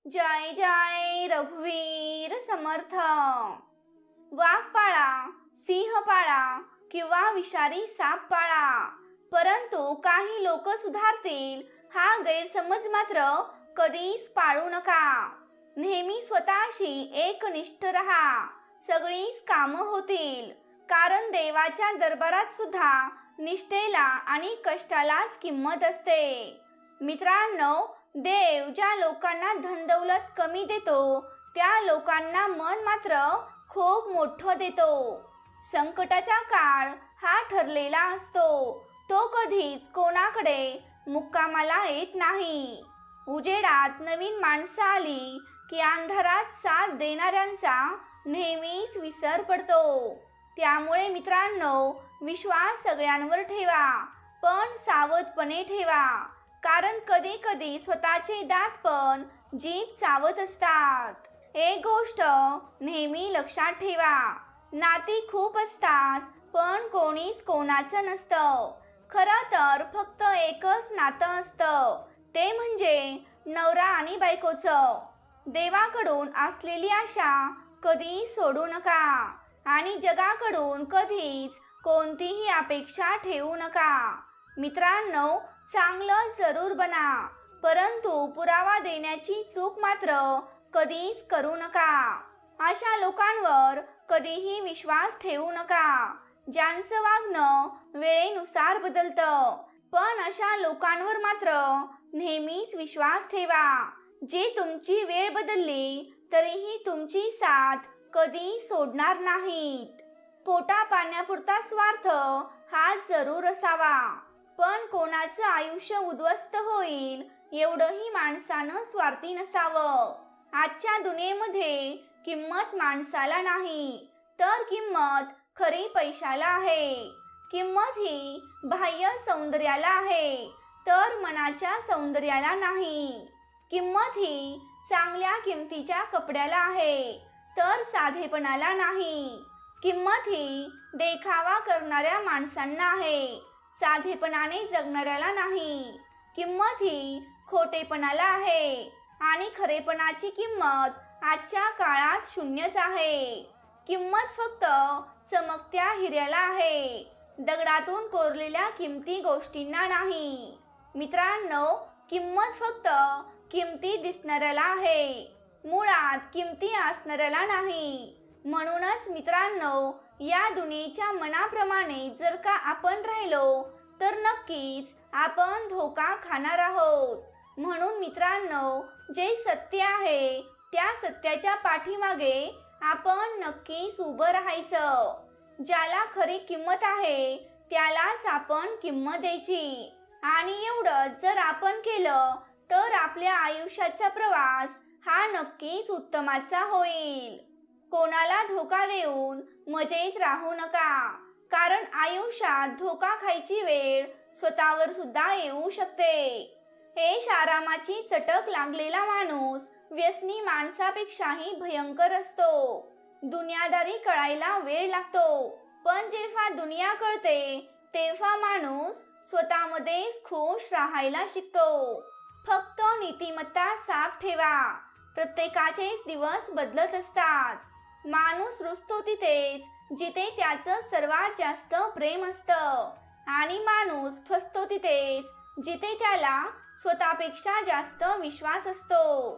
जय जय रघुवीर समर्थ. वाघ पाळा, सिंह पाळा किंवा विषारी साप पाळा, परंतु काही लोक सुधारतील हा गैरसमज मात्र कधीच पाळू नका. नेहमी स्वतःशी एकनिष्ठ रहा, सगळीच कामं होतील. कारण देवाच्या दरबारात सुद्धा निष्ठेला आणि कष्टालाच किंमत असते. मित्रांनो, देव ज्या लोकांना धनदौलत कमी देतो त्या लोकांना मन मात्र खूप मोठं देतो. संकटाचा काळ हा ठरलेला असतो, तो कधीच कोणाकडे मुक्कामाला येत नाही. उजेडात नवीन माणसं आली की अंधारात साथ देणाऱ्यांचा नेहमीच विसर पडतो. त्यामुळे मित्रांनो, विश्वास सगळ्यांवर ठेवा, पण सावधपणे ठेवा. कारण कधी कधी स्वतःचे दात पण जीभ चावत असतात. एक गोष्ट नेहमी लक्षात ठेवा, नाती खूप असतात पण कोणीच कोणाचं नसतं. खरं तर फक्त एकच नातं असतं, ते म्हणजे नवरा आणि बायकोचं. देवाकडून असलेली आशा कधी सोडू नका आणि जगाकडून कधीच कोणतीही अपेक्षा ठेवू नका. मित्रांनो, चांगलं जरूर बना, परंतु पुरावा देण्याची चूक मात्र कधीच करू नका. अशा लोकांवर कधीही विश्वास ठेवू नका ज्यांचं वागणं वेळेनुसार बदलतं. पण अशा लोकांवर मात्र नेहमीच विश्वास ठेवा, जे तुमची वेळ बदलली तरीही तुमची साथ कधी सोडणार नाहीत. पोटा पाण्यापुरता स्वार्थ हा जरूर असावा, पण कोणाचं आयुष्य उद्ध्वस्त होईल एवढंही माणसानं स्वार्थी नसावं. आजच्या दुनियेमध्ये किंमत माणसाला नाही, तर किंमत खरी पैशाला आहे. किंमत ही बाह्य सौंदर्याला आहे, तर मनाच्या सौंदर्याला नाही. किंमत ही चांगल्या किमतीच्या कपड्याला आहे, तर साधेपणाला नाही. किंमत ही देखावा करणाऱ्या माणसांना आहे, साधेपणाने जगणाऱ्याला नाही. किंमत ही खोटेपणाला आहे आणि खरेपणाची किंमत आजच्या काळात शून्यच आहे. किंमत फक्त चमकत्या हिऱ्याला आहे, दगडातून कोरलेल्या किमती गोष्टींना नाही. मित्रांनो, किंमत फक्त किमती दिसणाऱ्याला आहे, मुळात किमती असणाऱ्याला नाही. म्हणूनच मित्रांनो, या दुनियेच्या मनाप्रमाणे जर का आपण राहिलो तर नक्कीच आपण धोका खाणार आहोत. म्हणून मित्रांनो, जे सत्य आहे त्या सत्याच्या पाठीमागे आपण नक्कीच उभं राहायचं. ज्याला खरी किंमत आहे त्यालाच आपण किंमत द्यायची. आणि एवढंच जर आपण केलं तर आपल्या आयुष्याचा प्रवास हा नक्कीच उत्तमाचा होईल. कोणाला धोका देऊन मजेत राहू नका, कारण आयुष्यात धोका खायची वेळ स्वतःवर सुद्धा येऊ शकते. हे आरामाची चटक लागलेला माणूस व्यसनी माणसापेक्षाही भयंकर असतो. दुनियादारी कळायला वेळ लागतो, पण जेव्हा दुनिया कळते तेव्हा माणूस स्वतःमध्येच खुश राहायला शिकतो. फक्त नीतिमत्ता साफ ठेवा, प्रत्येकाचेच दिवस बदलत असतात. माणूस रुसतो तिथेच जिथे त्याचं सर्वात जास्त प्रेम असतं, आणि माणूस फसतो तिथेच जिथे त्याला स्वतःपेक्षा जास्त विश्वास असतो.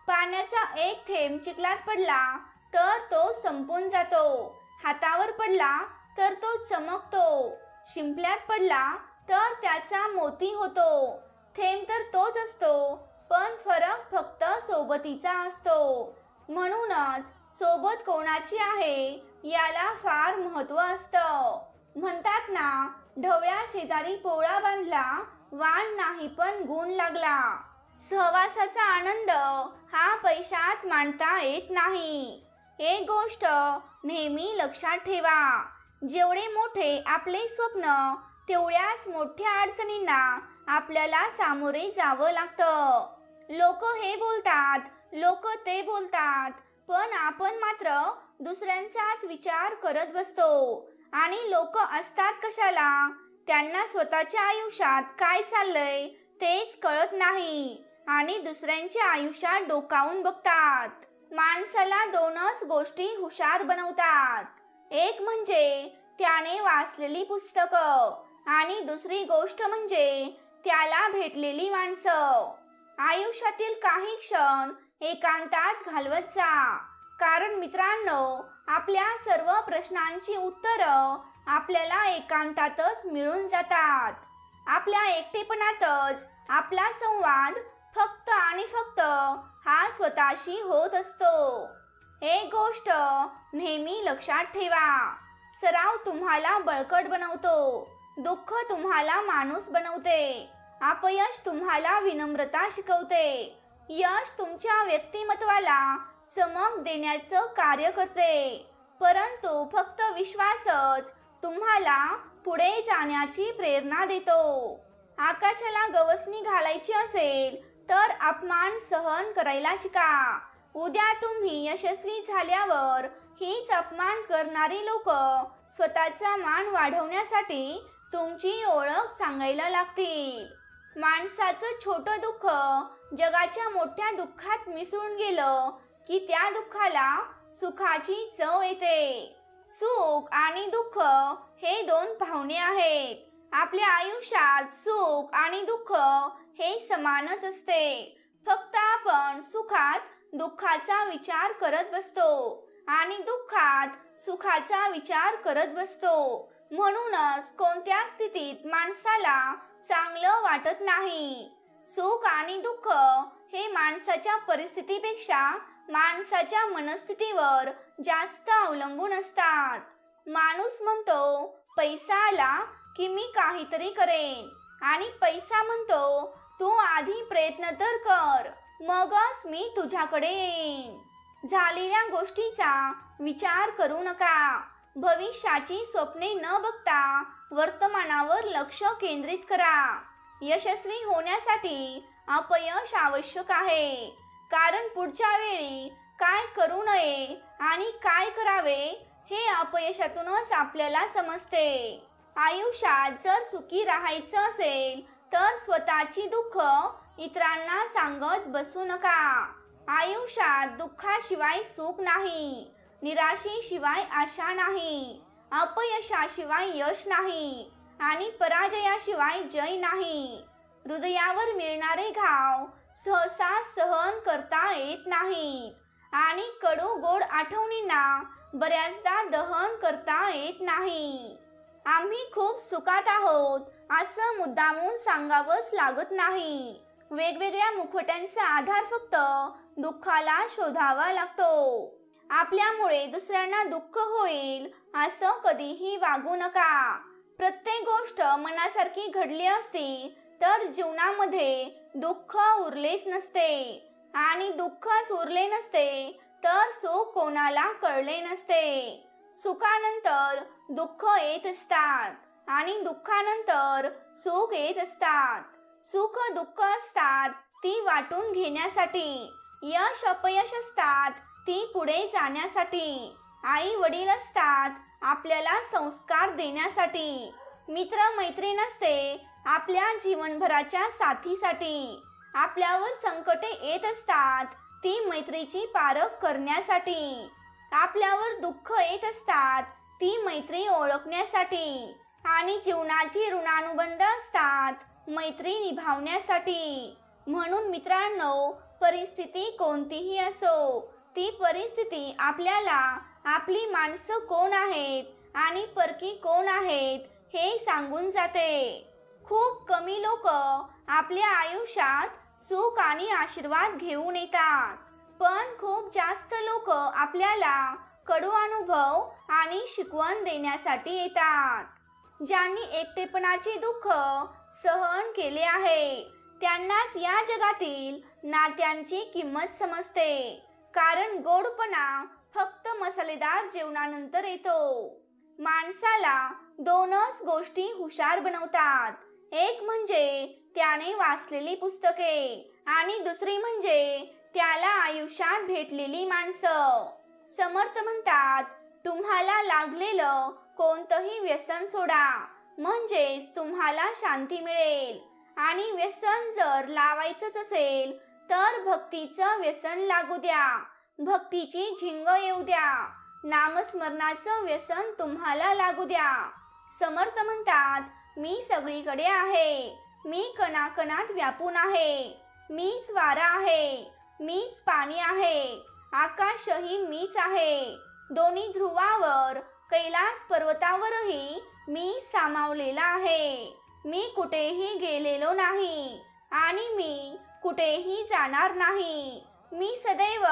पाण्याचा एक थेंब चिखलात पडला तर तो संपून जातो, हातावर पडला तर तो चमकतो, शिंपल्यात पडला तर त्याचा मोती होतो. थेंब तर तोच असतो, पण फरक फक्त सोबतीचा असतो. म्हणूनच सोबत कोणाची आहे याला फार महत्त्व असतं. म्हणतात ना, ढवळ्या शेजारी पोळा बांधला, वाण नाही पण गुण लागला. सहवासाचा आनंद हा पैशात मांडता येत नाही. एक गोष्ट नेहमी लक्षात ठेवा, जेवढे मोठे आपले स्वप्न तेवढ्याच मोठ्या अडचणींना आपल्याला सामोरे जावं लागतं. लोक हे बोलतात, लोक ते बोलतात, पण आपण मात्र दुसऱ्यांचाच विचार करत बसतो. आणि लोक असतात कशाला, त्यांना स्वतःच्या आयुष्यात काय चाललंय तेच कळत नाही. आणि दुसऱ्यांच्या आयुष्यात डोकावून बघतात. माणसाला दोनच गोष्टी हुशार बनवतात. एक म्हणजे त्याने वाचलेली पुस्तकं आणि दुसरी गोष्ट म्हणजे त्याला भेटलेली माणसं. आयुष्यातील काही क्षण एकांतात घालवत जा, कारण मित्रांनो, आपल्या सर्व प्रश्नांची उत्तरं आपल्याला एकांतातच मिळून जातात. आपल्या एकटेपणातच आपला संवाद फक्त आणि फक्त हा स्वतःशी होत असतो. एक गोष्ट नेहमी लक्षात ठेवा, सराव तुम्हाला बळकट बनवतो, दुःख तुम्हाला माणूस बनवते, अपयश तुम्हाला विनम्रता शिकवते, यश तुमच्या व्यक्तिमत्वाला चमक देण्याचं कार्य करते, परंतु फक्त विश्वासच तुम्हाला पुढे जाण्याची प्रेरणा देतो. आकाशाला गवसणी घालायची असेल तर अपमान सहन करायला शिका. उद्या तुम्ही यशस्वी झाल्यावर हीच अपमान करणारी लोक स्वतःचा मान वाढवण्यासाठी तुमची ओळख सांगायला लागतील. माणसाचं छोटं दुःख जगाच्या मोठ्या दुःखात मिसळून गेलं की त्या दुःखाला सुखाची चव येते. सुख आणि दुःख हे दोन पाहुणे आहेत. आपल्या आयुष्यात सुख आणि दुःख हे समानच असते. फक्त आपण सुखात दुःखाचा विचार करत बसतो आणि दुःखात सुखाचा विचार करत बसतो. म्हणूनच कोणत्या स्थितीत माणसाला चांगलं वाटत नाही. सुख आणि दुःख हे माणसाच्या परिस्थितीपेक्षा माणसाच्या मनस्थितीवर जास्त अवलंबून असतात. माणूस म्हणतो पैसा आला की मी काहीतरी करेन, आणि पैसा म्हणतो तू आधी प्रयत्न तर कर, मगच मी तुझ्याकडे येईन. झालेल्या गोष्टीचा विचार करू नका. भविष्याची स्वप्ने न बघता वर्तमानावर लक्ष केंद्रित करा. यशस्वी होण्यासाठी अपयश आवश्यक आहे, कारण पुढच्या वेळी काय करू नये आणि काय करावे हे अपयशातूनच आपल्याला समजते. आयुष्यात जर सुखी राहायचं असेल तर स्वतःची दुःख इतरांना सांगत बसू नका. आयुष्यात दुःखाशिवाय सुख नाही, निराशेशिवाय आशा नाही, अपयशाशिवाय यश नाही आणि पराजयाशिवाय जय नाही. हृदयावर मिळणारे घाव सहसा सहन करता येत नाहीत आणि कडू गोड आठवणींना बऱ्याचदा दहन करता येत नाही. आम्ही खूप सुखात आहोत असं मुद्दामून सांगावंच लागत नाही. वेगवेगळ्या मुखवट्यांचा आधार फक्त दुःखाला शोधावा लागतो. आपल्यामुळे दुसऱ्यांना दुःख होईल असं कधीही वागू नका. प्रत्येक गोष्ट मनासारखी घडली असती तर जीवनामध्ये दुःख उरलेच नसते, आणि दुःखच उरले नसते तर सुख कोणाला कळले नसते. सुखानंतर दुःख येत असतात आणि दुःखानंतर सुख येत असतात. सुख दुःख असतात ती वाटून घेण्यासाठी, यश अपयश असतात ती पुढे जाण्यासाठी, आई वडील असतात आपल्याला संस्कार देण्यासाठी, मित्र मैत्रीण असते आपल्या जीवनभराच्या साथीसाठी, आपल्यावर संकटे येत असतात ती मैत्रीची पारख करण्यासाठी, आपल्यावर दुःख येत असतात ती मैत्री ओळखण्यासाठी, आणि जीवनाची ऋणानुबंध असतात मैत्री निभावण्यासाठी. म्हणून मित्रांनो, परिस्थिती कोणतीही असो, ती परिस्थिती आपल्याला आपली माणसं कोण आहेत आणि परकी कोण आहेत हे सांगून जाते. खूप कमी लोक आपल्या आयुष्यात सुख आणि आशीर्वाद घेऊन येतात, पण खूप जास्त लोक आपल्याला कडू अनुभव आणि शिकवण देण्यासाठी येतात. ज्यांनी एकटेपणाचे दुःख सहन केले आहे त्यांनाच या जगातील नात्यांची किंमत समजते, कारण गोडपणा फक्त मसालेदार जेवणानंतर येतो. माणसाला दोनच गोष्टी हुशार बनवतात. एक म्हणजे त्याने वाचलेली पुस्तके आणि दुसरी म्हणजे त्याला आयुष्यात भेटलेली माणसं. समर्थ म्हणतात, तुम्हाला लागलेलं कोणतंही व्यसन सोडा, म्हणजेच तुम्हाला शांती मिळेल. आणि व्यसन जर लावायचंच असेल तर भक्तीचं व्यसन लागू द्या, भक्तीची झिंग येऊ द्या, नामस्मरणाचं व्यसन तुम्हाला लागू द्या. समर्थ म्हणतात, मी सगळीकडे आहे, मी कणाकणात व्यापून आहे, मीच वारा आहे, मीच पाणी आहे, आकाशही मीच आहे, दोन्ही ध्रुवावर कैलास पर्वतावरही मी सामावलेला आहे, मी कुठेही गेलेलो नाही आणि मी कुठेही जाणार नाही, मी सदैव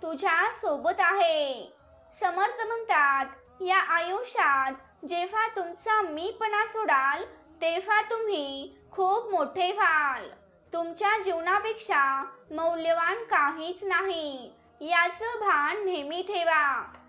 तुझ्या सोबत आहे. समर्थ म्हणतात, या आयुष्यात जेव्हा तुमचा मीपणा सोडाल तेव्हा तुम्ही खूप मोठे व्हाल. तुमच्या जीवनापेक्षा मौल्यवान काहीच नाही याचं भान नेहमी ठेवा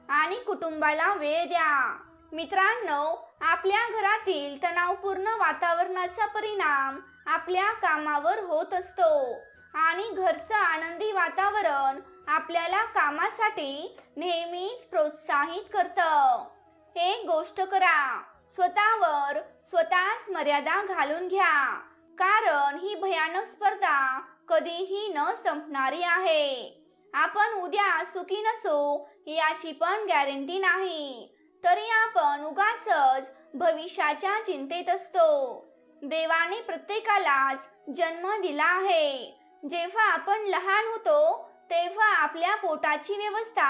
आणि कुटुंबाला वेळ द्या. मित्रांनो, आपल्या घरातील तणावपूर्ण वातावरणाचा परिणाम आपल्या कामावर होत असतो आणि घरचं आनंदी वातावरण आपल्याला कामासाठी नेहमीच प्रोत्साहित करतं. एक गोष्ट करा, स्वतःवर स्वतःच मर्यादा घालून घ्या, कारण ही भयानक स्पर्धा कधीही न संपणारी आहे. आपण उद्या सुखी नसू याची पण गॅरंटी नाही, तरी आपण उगाचच भविष्याच्या चिंतेत असतो. देवाने प्रत्येकालाच जन्म दिला आहे. जेव्हा आपण लहान होतो तेव्हा आपल्या पोटाची व्यवस्था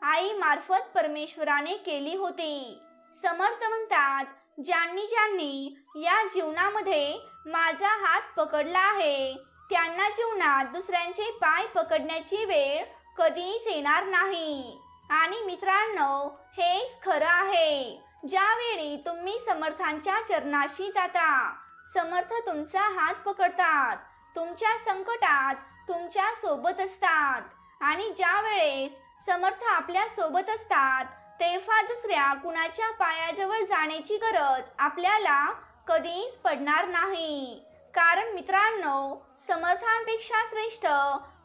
आई मार्फत परमेश्वराने केली होती. समर्थ म्हणतात, ज्यांनी ज्यांनी या जीवनामध्ये माझा हात पकडला आहे त्यांना जीवनात दुसऱ्यांचे पाय पकडण्याची वेळ कधीच येणार नाही. आणि मित्रांनो, हेच खरं आहे. ज्यावेळी तुम्ही समर्थांच्या चरणाशी जाता, समर्थ तुमचा हात पकडतात, तुमच्या संकटात तुमच्या सोबत असतात. आणि ज्या वेळेस समर्थ आपल्या सोबत असतात तेव्हा दुसऱ्या कुणाच्या पायाजवळ जाण्याची गरज आपल्याला कधीच पडणार नाही. कारण मित्रांनो, समर्थांपेक्षा श्रेष्ठ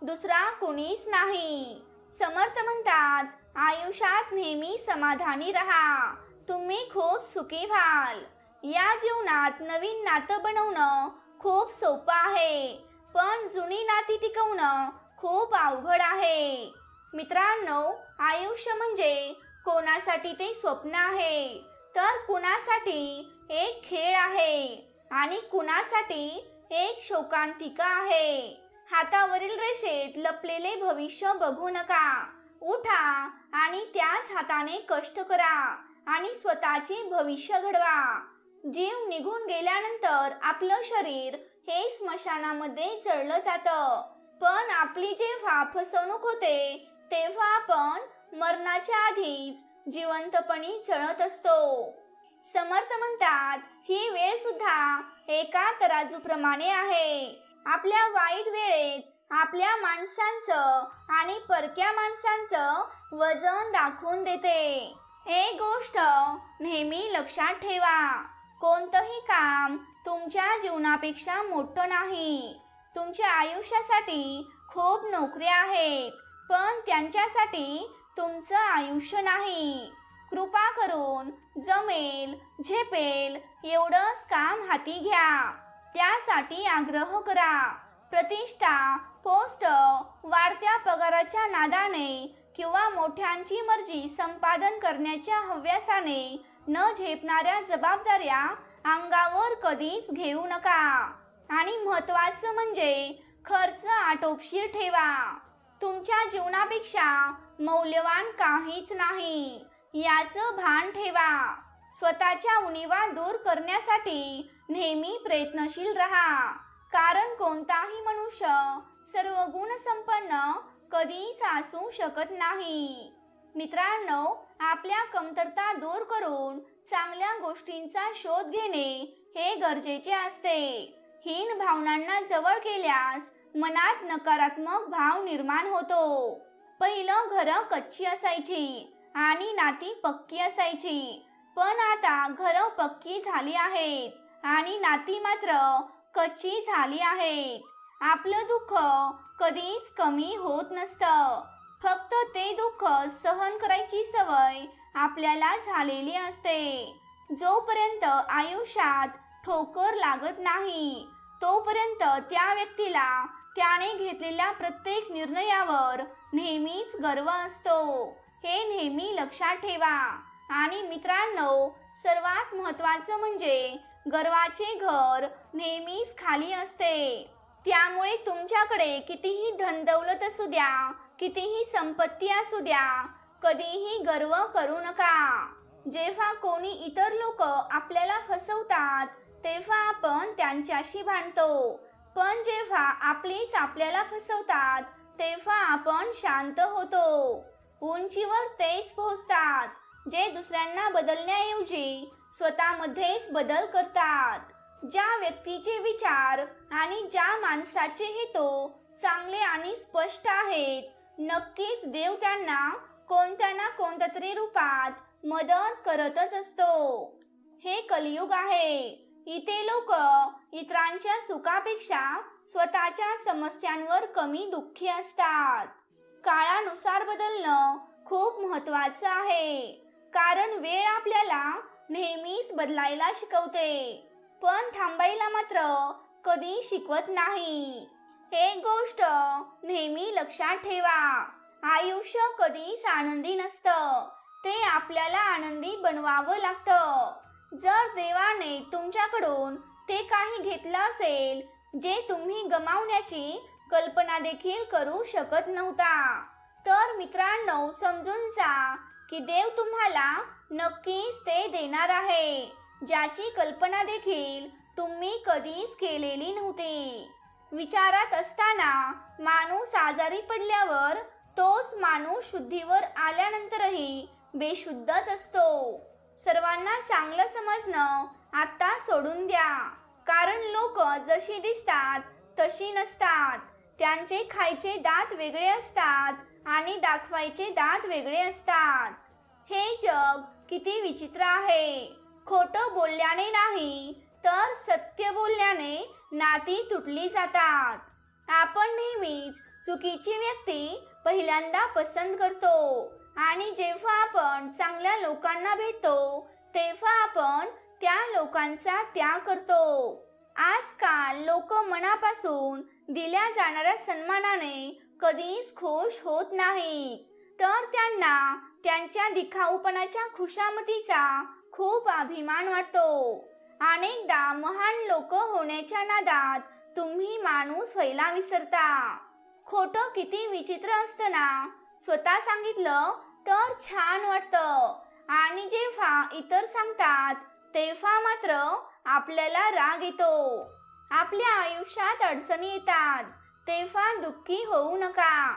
दुसरा कुणीच नाही. समर्थ म्हणतात, आयुष्यात नेहमी समाधानी राहा, तुम्ही खूप सुखी व्हाल. या जीवनात नवीन नातं बनवणं खूप सोपं आहे, पण जुनी नाती टिकवणं खूप अवघड आहे. मित्रांनो, आयुष्य म्हणजे कोणासाठी ते स्वप्न आहे, तर कुणासाठी एक खेळ आहे आणि कुणासाठी एक शोकांतिका आहे. हातावरील रेषेत लपलेले भविष्य बघू नका. उठा आणि त्याच हाताने कष्ट करा आणि स्वतःचे भविष्य घडवा. जीव निघून गेल्यानंतर आपलं शरीर हे स्मशानामध्ये जळलं जातं, पण आपली जेव्हा फसवणूक होते तेव्हा आपण मरणाच्या आधीच जिवंतपणी जळत असतो. समर्थ म्हणतात, ही वेळ सुद्धा एका तराजूप्रमाणे आहे. आपल्या वाईट वेळेत आपल्या माणसांचं आणि परक्या माणसांचं वजन दाखवून देते. एक गोष्ट नेहमी लक्षात ठेवा, कोणतंही काम तुमच्या जीवनापेक्षा मोठं नाही. तुमच्या आयुष्यासाठी खूप नोकऱ्या आहेत, पण त्यांच्यासाठी तुमचं आयुष्य नाही. कृपा करून जमेल झेपेल एवढंच काम हाती घ्या, त्यासाठी आग्रह करा. प्रतिष्ठा, पोस्ट, वाढत्या पगाराच्या नादाने किंवा मोठ्यांची मर्जी संपादन करण्याच्या हव्यासाने न झेपणाऱ्या जबाबदाऱ्या अंगावर कधीच घेऊ नका. आणि महत्त्वाचं म्हणजे खर्च आटोपशीर ठेवा. तुमच्या जीवनापेक्षा मौल्यवान काहीच नाही याचं भान ठेवा. स्वतःच्या उणीवा दूर करण्यासाठी नेहमी प्रयत्नशील राहा, कारण कोणताही मनुष्य सर्व गुण संपन्न कधीच असू शकत नाही. मित्रांनो, आपल्या कमतरता दूर करून चांगल्या गोष्टींचा शोध घेणे हे गरजेचे असते. हीन भावनांना जवळ केल्यास मनात नकारात्मक भाव निर्माण होतो. पहिलं घरं कच्ची असायची आणि नाती पक्की असायची, पण आता घरं पक्की झाली आहेत आणि नाती मात्र कच्ची झाली आहेत. आपलं दुःख कधीच कमी होत नसतं, फक्त ते दुःख सहन करायची सवय आपल्याला झालेली असते. जोपर्यंत आयुष्यात ठोकर लागत नाही तोपर्यंत त्या व्यक्तीला त्याने घेतलेल्या प्रत्येक निर्णयावर नेहमीच गर्व असतो. हे नेहमी लक्षात ठेवा. आणि मित्रांनो, सर्वात महत्त्वाचं म्हणजे गर्वाचे घर नेहमीच खाली असते. त्यामुळे तुमच्याकडे कितीही धनदौलत असू द्या, कितीही संपत्ती असू द्या, कधीही गर्व करू नका. जेव्हा कोणी इतर लोक आपल्याला फसवतात तेव्हा आपण त्यांच्याशी भांडतो, पण जेव्हा आपलीच आपल्याला फसवतात तेव्हा आपण शांत होतो. उंचीवर तेच पोहोचतात जे दुसऱ्यांना बदलण्याऐवजी स्वतःमध्येच बदल करतात. ज्या व्यक्तीचे विचार आणि ज्या माणसाचे हेतू चांगले आणि स्पष्ट आहेत, नक्कीच देव त्यांना कोणत्या ना कोणत्या तरी रूपात मदत करतच असतो. हे कलियुग आहे. इथे लोक इतरांच्या सुखापेक्षा स्वतःच्या समस्यांवर कमी दुःखी असतात. काळानुसार बदलणं खूप महत्त्वाचं आहे, कारण वेळ आपल्याला नेहमीच बदलायला शिकवते, पण थांबायला मात्र कधी शिकवत नाही. एक गोष्ट नेहमी लक्षात ठेवा, आयुष्य कधीच आनंदी नसतं, ते आपल्याला आनंदी बनवावं लागतं. जर देवाने तुमच्याकडून ते काही घेतलं असेल जे तुम्ही गमावण्याची कल्पना देखील करू शकत नव्हता, तर मित्रांनो समजून जा की देव तुम्हाला नक्कीच ते देणार आहे, ज्याची कल्पना देखील तुम्ही कधीच केलेली नव्हती. विचारात असताना माणूस आजारी पडल्यावर तोच माणूस शुद्धीवर आल्यानंतरही बेशुद्धच असतो. सर्वांना चांगलं समजणं आता सोडून द्या, कारण लोक जशी दिसतात तशी नसतात. त्यांचे खायचे दात वेगळे असतात आणि दाखवायचे दात वेगळे असतात. हे जग किती विचित्र आहे. खोटं बोलल्याने नाही तर सत्य बोलल्याने नाती तुटली जातात. आपण नेहमीच चुकीची व्यक्ती पहिल्यांदा पसंत करतो आणि जेव्हा आपण चांगल्या लोकांना भेटतो तेव्हा आपण त्या लोकांचा त्याग करतो. आजकाल लोक मनापासून दिल्या जाणाऱ्या सन्मानाने कधीच खुश होत नाहीत, तर त्यांना त्यांच्या दिखाऊपणाच्या खुशामतीचा खूप अभिमान वाटतो. अनेकदा महान लोक होण्याच्या नादात तुम्ही माणूस व्हायला विसरता. खोटं किती विचित्र असतं ना. स्वतः सांगितलं तर छान वाटतं आणि जेव्हा इतर सांगतात तेव्हा मात्र आपल्याला राग येतो. आपल्या आयुष्यात अडचणी येतात तेव्हा दुःखी होऊ नका,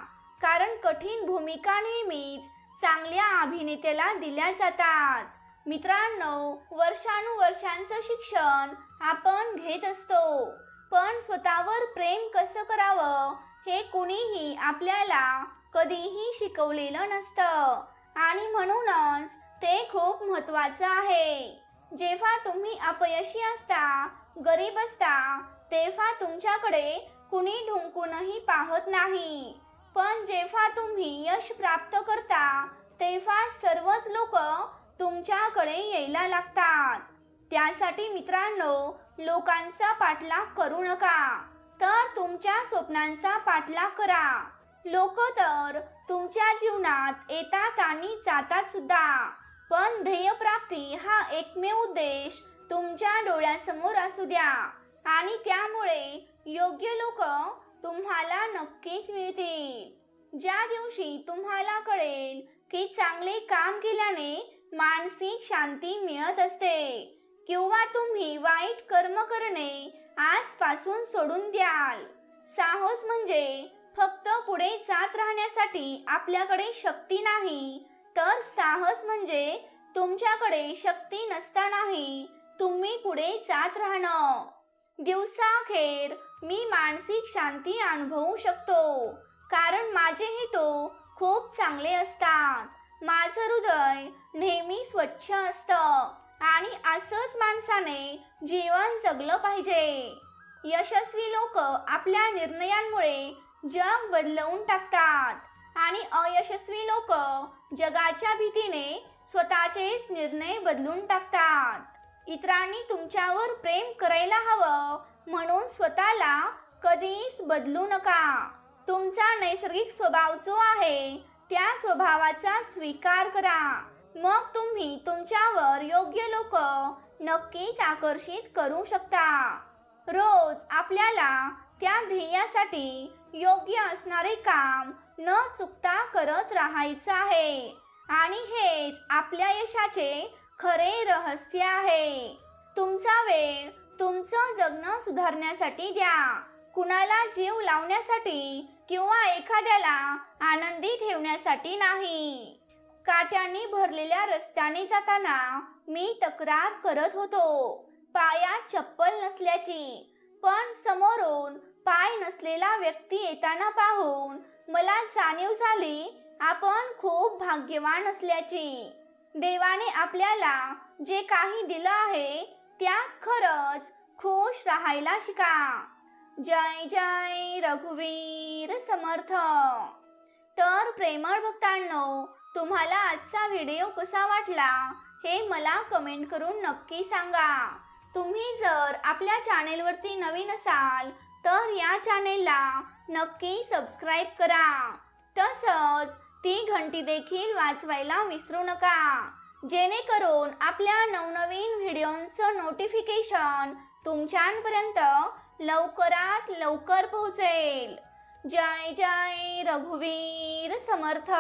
कारण कठीण भूमिका नेहमीच चांगल्या अभिनेत्याला दिल्या जातात. मित्रांनो, वर्षानुवर्षांचं शिक्षण आपण घेत असतो, पण स्वतःवर प्रेम कसं करावं हे कुणीही आपल्याला कधीही शिकवलेलं नसतं, आणि म्हणूनच ते खूप महत्त्वाचं आहे. जेव्हा तुम्ही अपयशी असता, गरीब असता, तेव्हा तुमच्याकडे कुणी ढुंकूनही पाहत नाही, पण जेव्हा तुम्ही यश प्राप्त करता तेव्हा सर्वच लोक तुमच्याकडे यायला लागतात. त्यासाठी मित्रांनो, लोकांचा पाठलाग करू नका, तर तुमच्या स्वप्नांचा पाठलाग करा. लोक तर तुमच्या जीवनात येतात आणि जातात सुद्धा, पण ध्येयप्राप्ती हा एकमेव उद्देश तुमच्या डोळ्यासमोर असू द्या, आणि त्यामुळे योग्य लोक तुम्हाला नक्कीच मिळतील. ज्या दिवशी तुम्हाला कळेल की चांगले काम केल्याने मानसिक शांती मिळत असते, किंवा तुम्ही वाईट कर्म करणे आजपासून सोडून द्याल. साहस म्हणजे फक्त पुढे जात राहण्यासाठी आपल्याकडे शक्ती नाही, तर साहस म्हणजे तुमच्याकडे शक्ती नसतानाही तुम्ही पुढे जात राहणं. दिवसाअखेर मी मानसिक शांती अनुभवू शकतो, कारण माझे हेतू खूप चांगले असतात. माझं हृदय नेहमी स्वच्छ असतं, आणि असंच माणसाने जीवन जगलं पाहिजे. यशस्वी लोक आपल्या निर्णयांमुळे जग बदलवून टाकतात, आणि अयशस्वी लोक जगाच्या भीतीने स्वतःचेच निर्णय बदलून टाकतात. इतरांनी तुमच्यावर प्रेम करायला हवं म्हणून स्वतःला कधीच बदलू नका. तुमचा नैसर्गिक स्वभाव जो आहे त्या स्वभावाचा स्वीकार करा. मग तुम्ही तुमच्यावर योग्य लोक नक्कीच आकर्षित करू शकता. रोज आपल्याला त्या ध्येयासाठी योग्य असणारे काम न चुकता करत राहायचं आहे आणि हेच आपल्या यशाचे खरे रहस्य आहे. तुमचा वेळ तुमचं जगणं सुधारण्यासाठी द्या, कुणाला जीव लावण्यासाठी किंवा एखाद्याला आनंदी ठेवण्यासाठी नाही. काट्यांनी भरलेल्या रस्त्याने जाताना मी तक्रार करत होतो पायात चप्पल नसल्याची, पण समोरून पाय नसलेला व्यक्ती येताना पाहून मला जाणीव झाली आपण खूप भाग्यवान असल्याची. देवाने आपल्याला जे काही दिलं आहे त्यात खरंच खुश राहायला शिका. जय जय रघुवीर समर्थ. तर प्रेमळ भक्तांनो, तुम्हाला आजचा व्हिडिओ कसा वाटला हे मला कमेंट करून नक्की सांगा. तुम्ही जर आपल्या चॅनेलवरती नवीन असाल तर या चॅनेलला नक्की सबस्क्राईब करा. तसंच ती घंटी देखील वाजवायला विसरू नका, जेणेकरून आपल्या नवनवीन व्हिडिओंचं नोटिफिकेशन तुमच्यापर्यंत लवकरात लवकर पोहोचेल. जय जय रघुवीर समर्थ.